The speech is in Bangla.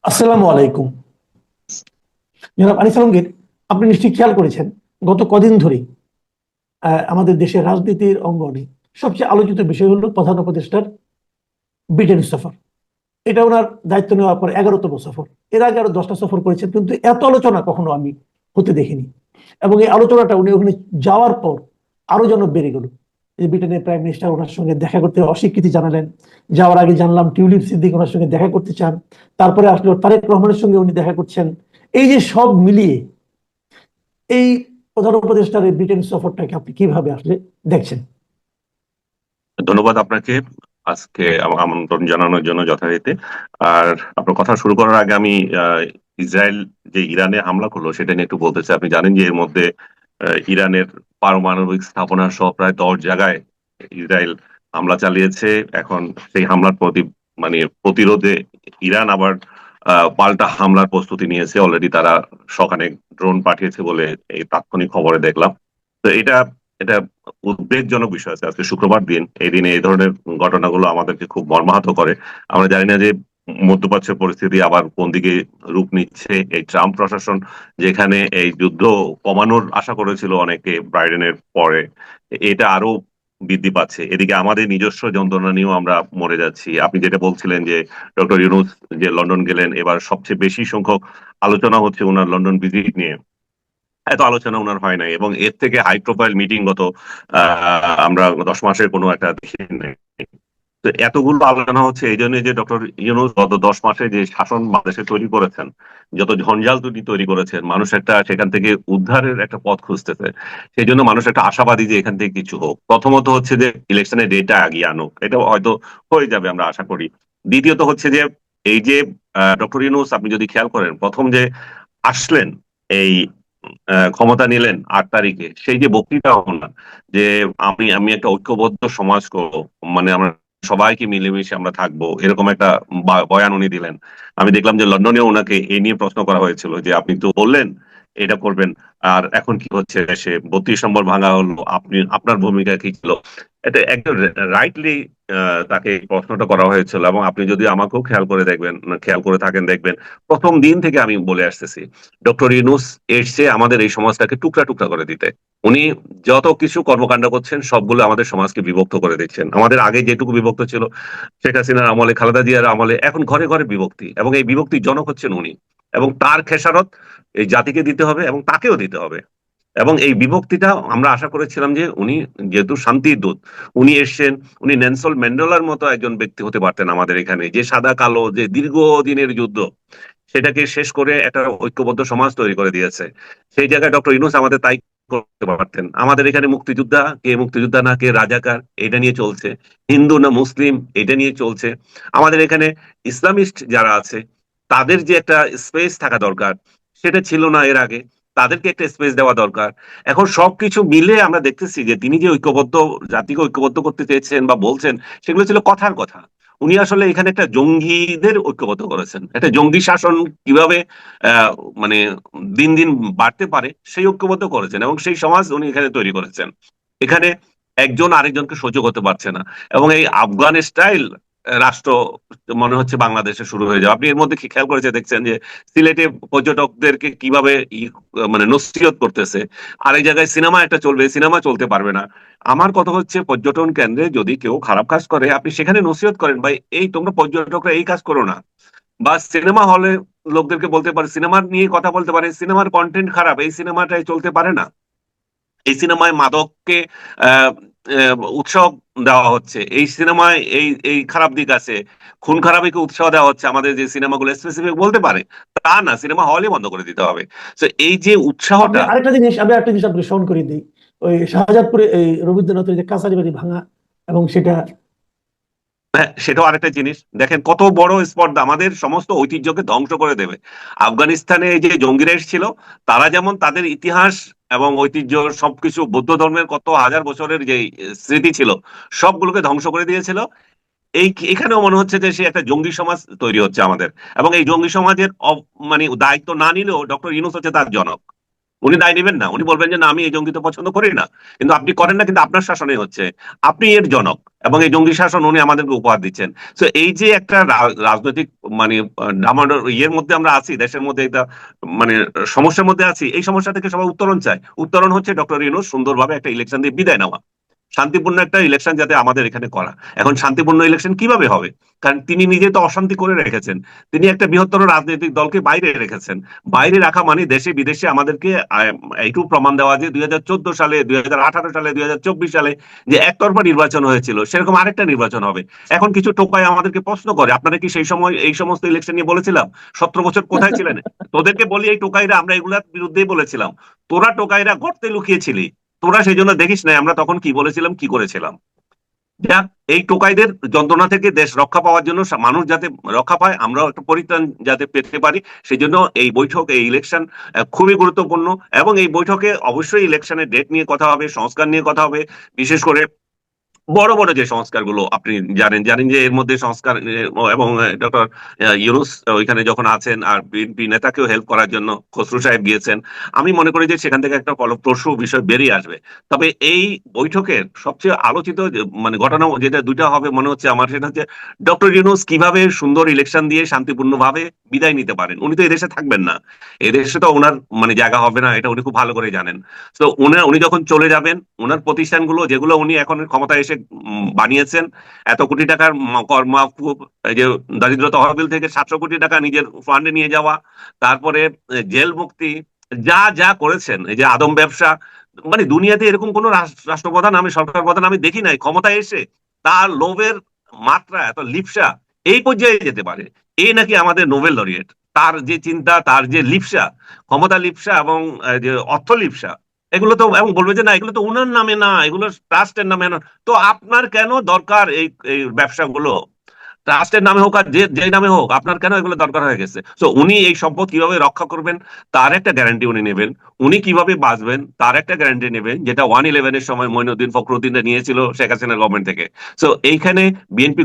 আসসালামু আলাইকুম। জনাব আনিস আলমগীর, আপনি নিশ্চয়ই খেয়াল করেছেন গত কদিন ধরেই আমাদের দেশের রাজনীতির অঙ্গনে সবচেয়ে আলোচিত বিষয় হলো প্রধান উপদেষ্টার ব্রিটেন সফর। এটা ওনার দায়িত্ব নেওয়ার পর 11তম সফর। এর আগে আরো 10টা সফর করেছেন, কিন্তু এত আলোচনা কখনো আমি হতে দেখিনি। এবং এই আলোচনাটা উনি ওখানে যাওয়ার পর আরো যেন বেড়ে গেল। এই ব্রিটেনের প্রাইম মিনিস্টার ওনার সঙ্গে দেখা করতে অস্বীকৃতি জানালেন। যাওয়ার আগে জানলাম টিউলিপ সিদ্দিক ওনার সঙ্গে দেখা করতে চান। তারপরে আসলো তারেক রহমানের সঙ্গে উনি দেখা করছেন। এই যে সব মিলিয়ে এই প্রধান উপদেষ্টার এই ব্রিটেন সফরটাকে আপনি কিভাবে আসলে দেখছেন? ধন্যবাদ আপনাকে আজকে আমন্ত্রণ জানানোর জন্য যথারীতি। আর আপনার কথা শুরু করার আগে আমি ইসরায়েল যে ইরানে হামলা করলো সেটা নিয়ে একটু বলতে চাই। আপনি জানেন যে এর মধ্যে ইরানের পারমাণবিক স্থাপনা সহ প্রায় 10 জায়গায় ইসরায়েল হামলা চালিয়েছে। এখন সেই হামলার প্রতিরোধে ইরান আবার পাল্টা হামলার প্রস্তুতি নিয়েছে। অলরেডি তারা সখানেক ড্রোন পাঠিয়েছে বলে এই তাৎক্ষণিক খবরে দেখলাম। তো এটা এটা উদ্বেগজনক বিষয় আছে। আজকে শুক্রবার দিন, এই দিনে এই ধরনের ঘটনাগুলো আমাদেরকে খুব মর্মাহত করে। আমরা জানি না যে মধ্যপ্রাচ্যের পরিস্থিতি আবার কোন দিকে রূপ নিচ্ছে। এই ট্রাম্প প্রশাসন যেখানে এই যুদ্ধ কমানোর আশা করেছিল অনেকে বাইডেনের পরে, এটা আরো বৃদ্ধি পাচ্ছে। এদিকে আমাদের নিজস্ব যন্ত্রণা নিয়েও আমরা মরে যাচ্ছি। আপনি যেটা বলছিলেন যে ডক্টর ইউনূস যে লন্ডন গেলেন, এবার সবচেয়ে বেশি সংখ্যক আলোচনা হচ্ছে ওনার লন্ডন ভিজিট নিয়ে। এত আলোচনা ওনার হয় নাই, এবং এর থেকে হাই প্রোফাইল মিটিং গত আমরা 10 মাসের কোনো একটা দেখি নাই। তো এতগুলো আলোচনা হচ্ছে এই জন্য যে ডক্টর ইউনূস গত 10 মাসে যে শাসন বাংলাদেশে তৈরি করেছেন, যত ঝঞ্ঝাল দুটি তৈরি করেছেন, মানুষ একটা সেখান থেকে উদ্ধারের একটা পথ খুঁজতেছে। সেই জন্য মানুষ একটা আশাবাদী যে এখান থেকে কিছু হোক। প্রথমত হচ্ছে যে ইলেকশনের ডেটটা আগিয়ে আনুক, এটা হয়তো হয়ে যাবে আমরা আশা করি। দ্বিতীয়ত হচ্ছে যে এই যে ডক্টর ইউনূস, আপনি যদি খেয়াল করেন, প্রথম যে আসলেন এই ক্ষমতা নিলেন 8 তারিখে, সেই যে বক্তৃতা ওনার, যে আমি আমি একটা ঐক্যবদ্ধ সমাজ করবো, আমরা সবাইকে মিলেমিশে আমরা থাকবো, এরকম একটা বয়ান উনি দিলেন। আমি দেখলাম যে লন্ডনে ওনাকে এই নিয়ে প্রশ্ন করা হয়েছিল যে আপনি তো বললেন এটা করবেন, আর এখন কি হচ্ছে, সে 32 নম্বর ভাঙা হলো, আপনার ভূমিকা কি ছিল। এটা একদম রাইটলি তাকে প্রশ্নটা করা হয়েছিল। এবং আপনি যদি আমাকেও খেয়াল করে থাকেন, দেখবেন প্রথম দিন থেকে আমি বলে আসতেছি, ডক্টর ইউনূস এসছে আমাদের এই সমাজটাকে টুকরা টুকরা করে দিতে। উনি যত কিছু কর্মকাণ্ড করছেন সবগুলো আমাদের সমাজকে বিভক্ত করে দিচ্ছেন। আমাদের আগে যেটুকু বিভক্ত ছিল শেখ হাসিনার আমলে, খালেদা জিয়ার আমলে, এখন ঘরে ঘরে বিভক্তি, এবং এই বিভক্তির জনক হচ্ছেন উনি। এবং তার খেসারত এই জাতিকে দিতে হবে এবং তাকেও দিতে হবে। এবং এই বিভক্তিটা আমরা আশা করেছিলাম যে উনি যেহেতু শান্তির দূত, উনি এসছেন, উনি নেলসন ম্যান্ডেলার মতো একজন ব্যক্তি হতে পারতেন আমাদের এখানে, যে সাদা কালো যে দীর্ঘদিনের যুদ্ধ সেটাকে শেষ করে একটা ঐক্যবদ্ধ সমাজ তৈরি করে দিয়েছে। সেই জায়গায় ডক্টর ইউনূস আমাদের তাই করতে পারতেন। আমাদের এখানে মুক্তিযোদ্ধা কে, মুক্তিযোদ্ধা না কে, রাজাকার, এটা নিয়ে চলছে। হিন্দু না মুসলিম, এটা নিয়ে চলছে। আমাদের এখানে ইসলামিস্ট যারা আছে তাদের যে একটা স্পেস থাকা দরকার, সেটা ছিল না এর আগে। তাদেরকে একটা স্পেস দেওয়া দরকার। এখন সবকিছু মিলে আমরা দেখতেছি যে তিনি যে জাতিকে ঐক্যবদ্ধ করতে চেয়েছেন বা বলছেন, সেগুলো ছিল কথার কথা। উনি আসলে এখানে একটা জঙ্গিদের ঐক্যবদ্ধ করেছেন। একটা জঙ্গি শাসন কিভাবে আহ মানে দিন দিন বাড়তে পারে সেই ঐক্যবদ্ধ করেছেন, এবং সেই সমাজ উনি এখানে তৈরি করেছেন। এখানে একজন আরেকজনকে সহ্য করতে পারছে না, এবং এই আফগান স্টাইল রাষ্ট্র মনে হচ্ছে বাংলাদেশে শুরু হয়ে যাবে। আপনি এর মধ্যে কি খেয়াল করেছে দেখছেন যে সিলেটে পর্যটকদেরকে কিভাবে নসিহত করতেছে। আরেক জায়গায় সিনেমা একটা চলবে, সিনেমা চলতে পারবে না। আমার কথা হচ্ছে, পর্যটন কেন্দ্রে যদি কেউ খারাপ কাজ করে আপনি সেখানে নসিহত করেন, ভাই এই তোমরা পর্যটকরা এই কাজ করো না। বা সিনেমা হলে লোকদেরকে বলতে পারে, সিনেমার নিয়ে কথা বলতে পারে, সিনেমার কন্টেন্ট খারাপ, এই সিনেমাটাই চলতে পারে না। এই সিনেমায় মাদককে আহ উৎসাহ দেওয়া হচ্ছে, এই সিনেমায় এই এই খারাপ দিক আছে, খুন খারাপিকে উৎসাহ দেওয়া হচ্ছে। আমাদের যে সিনেমাগুলো স্পেসিফিক বলতে পারে তা না, সিনেমা হলই বন্ধ করে দিতে হবে। তো এই যে আপনি উৎসাহটা। আরেকটা জিনিস আপনি স্মরণ করে দিই। ওই শাহজাদপুরে এই রবীন্দ্রনাথের যে কাছারি বাড়ি ভাঙা, এবং সেটা হ্যাঁ, সেটাও আরেকটা জিনিস। দেখেন কত বড় স্পর্ধা, আমাদের সমস্ত ঐতিহ্যকে ধ্বংস করে দেবে। আফগানিস্তানে এই যে জঙ্গিরা এসেছিল, তারা যেমন তাদের ইতিহাস এবং ঐতিহ্য সবকিছু, বৌদ্ধ ধর্মের কত হাজার বছরের যে স্মৃতি ছিল, সবগুলোকে ধ্বংস করে দিয়েছিল। এখানেও মনে হচ্ছে যে সে একটা জঙ্গি সমাজ তৈরি হচ্ছে আমাদের। এবং এই জঙ্গি সমাজের দায়িত্ব না নিলেও ডক্টর ইউনূস হচ্ছে তার জনক। উনি দায় নেবেন না, উনি বলবেন যে না আমি এই জঙ্গিতে পছন্দ করি না, কিন্তু আপনি করেন না, কিন্তু আপনার শাসনে হচ্ছে, আপনি এর জনক, এবং এই জঙ্গি শাসন উনি আমাদেরকে উপহার দিচ্ছেন। তো এই যে একটা রাজনৈতিক মানে ডামাডোল ইয়ের মধ্যে আমরা আছি, দেশের মধ্যে এটা মানে সমস্যার মধ্যে আছি, এই সমস্যা থেকে সবাই উত্তরণ চায়। উত্তরণ হচ্ছে ডক্টর ইউনূস সুন্দরভাবে একটা ইলেকশন দিয়ে বিদায় নেওয়া, শান্তিপূর্ণ একটা ইলেকশন যাতে আমাদের এখানে করা। এখন শান্তিপূর্ণ ইলেকশন কিভাবে হবে? কারণ তিনি নিজে তো অশান্তি করে রেখেছেন, তিনি একটা বৃহত্তর রাজনৈতিক দলকে বাইরে রেখেছেন। বাইরে রাখা মানে দেশে বিদেশে আমাদেরকে এইটুকু প্রমাণ দেওয়া যে 2014 সালে, 2018 সালে, 2024 সালে যে একতরফা নির্বাচন হয়েছিল, সেরকম আরেকটা নির্বাচন হবে। এখন কিছু টোকাই আমাদেরকে প্রশ্ন করে, আপনারা কি সেই সময় এই সমস্ত ইলেকশন নিয়ে বলেছিলাম? 17 বছর কোথায় ছিলেন? তোদেরকে বলি এই টোকাইরা, আমরা এগুলার বিরুদ্ধেই বলেছিলাম, তোরা টোকাইরা গর্তে লুকিয়েছিলি, তোরা সেই জন্য দেখিস না আমরা তখন কি বলেছিলাম, কি করেছিলাম। যাক, এই টোকাইদের যন্ত্রণা থেকে দেশ রক্ষা পাওয়ার জন্য, মানুষ যাতে রক্ষা পায়, আমরাও একটা পরিত্রাণ যাতে পেতে পারি, সেই জন্য এই বৈঠক, এই ইলেকশন খুবই গুরুত্বপূর্ণ। এবং এই বৈঠকে অবশ্যই ইলেকশনের ডেট নিয়ে কথা হবে, সংস্কার নিয়ে কথা হবে, বিশেষ করে বড় বড় যে সংস্কারগুলো আপনি জানেন জানেন যে এর মধ্যে সংস্কার এবং ডক্টর ইউনূস ওইখানে যখন আছেন, আর বিএনপি নেতাকেও হেল্প করার জন্য খসরু সাহেব গিয়েছেন, আমি মনে করি যে সেখান থেকে একটা ফলপ্রসূ বিষয় বেরিয়ে আসবে। তবে এই বৈঠকের সবচেয়ে আলোচিত মানে ঘটনা যেটা দুইটা হবে মনে হচ্ছে আমার, সেটা হচ্ছে ডক্টর ইউনূস কিভাবে সুন্দর ইলেকশন দিয়ে শান্তিপূর্ণভাবে বিদায় নিতে পারেন। উনি তো এদেশে থাকবেন না, এদেশে তো ওনার মানে জায়গা হবে না, এটা উনি খুব ভালো করে জানেন। তো উনি যখন চলে যাবেন, ওনার প্রতিষ্ঠানগুলো যেগুলো উনি এখন ক্ষমতায় এসে বানিয়েছেন, এত কোটি টাকার কর মাফুক, এই যে দারিদ্র তহবিল থেকে 700 কোটি টাকা নিজের ফান্ডে নিয়ে যাওয়া, তারপরে জেল মুক্তি, যা যা করেছেন, এই যে আদম ব্যবসা, মানে দুনিয়াতে এরকম কোন রাষ্ট্রপ্রধান, আমি সরকার প্রধান আমি দেখি নাই ক্ষমতায় এসে তার লোভের মাত্রা এত লিপসা এই পর্যায়ে যেতে পারে। এই নাকি আমাদের নোবেল লরিয়েট, তার যে চিন্তা, তার যে লিপসা, ক্ষমতা লিপসা এবং যে অর্থ লিপসা, এগুলো তো, এবং বলবে যে না এগুলো তো উনার নামে না, এগুলো ট্রাস্টের নামে না। তো আপনার কেন দরকার এই এই ব্যবসাগুলো? ট্রাস্টের নামে হোক আর যে যে নামে হোক, আপনার কেন এগুলো দরকার হয়ে গেছে? তো উনি এই সম্পদ কিভাবে রক্ষা করবেন তার একটা গ্যারান্টি উনি নেবেন, উনি কিভাবে বাঁচবেন তার একটা গ্যারান্টি নেবেন, যেটা 111-এর সময় মঈনুদ্দিন ফখরুদ্দিন নিয়েছিল শেখ হাসিনা গভর্নমেন্ট থেকে। তো এইখানে বিএনপি